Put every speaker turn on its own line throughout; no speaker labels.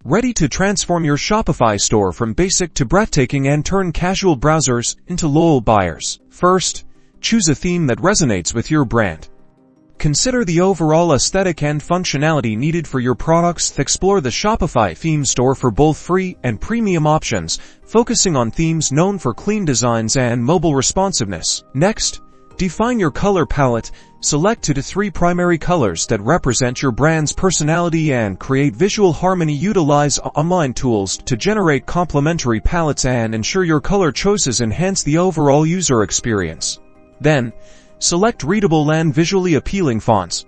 Ready to transform your Shopify store from basic to breathtaking and turn casual browsers into loyal buyers. First, choose a theme that resonates with your brand. Consider the overall aesthetic and functionality needed for your products. Explore the Shopify theme store for both free and premium options, focusing on themes known for clean designs and mobile responsiveness. Next, define your color palette. Select 2 to 3 primary colors that represent your brand's personality and create visual harmony. Utilize online tools to generate complementary palettes and ensure your color choices enhance the overall user experience. Then, select readable and visually appealing fonts.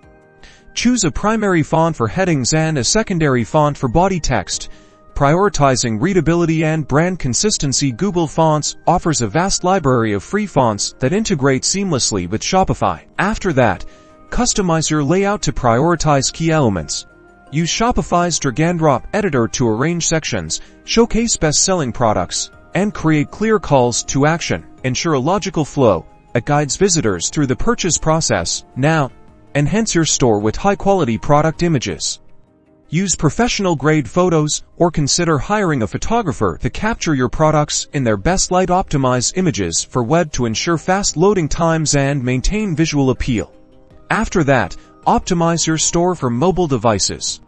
Choose a primary font for headings and a secondary font for body text, prioritizing readability and brand consistency. Google Fonts offers a vast library of free fonts that integrate seamlessly with Shopify. After that, customize your layout to prioritize key elements. Use Shopify's drag-and-drop editor to arrange sections, showcase best-selling products, and create clear calls to action. Ensure a logical flow that guides visitors through the purchase process. Now, enhance your store with high-quality product images. Use professional-grade photos or consider hiring a photographer to capture your products in their best light. Optimize images for web to ensure fast loading times and maintain visual appeal. After that, optimize your store for mobile devices.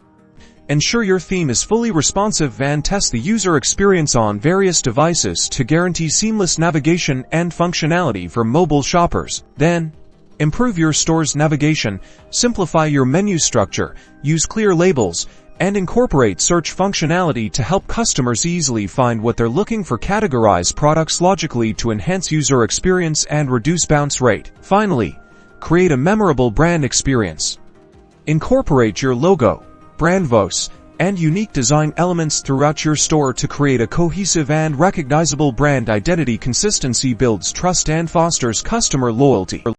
Ensure your theme is fully responsive and test the user experience on various devices to guarantee seamless navigation and functionality for mobile shoppers. Then, improve your store's navigation, simplify your menu structure, use clear labels, and incorporate search functionality to help customers easily find what they're looking for. Categorize products logically to enhance user experience and reduce bounce rate. Finally, create a memorable brand experience. Incorporate your logo, brand voice, and unique design elements throughout your store to create a cohesive and recognizable brand identity. Consistency builds trust and fosters customer loyalty.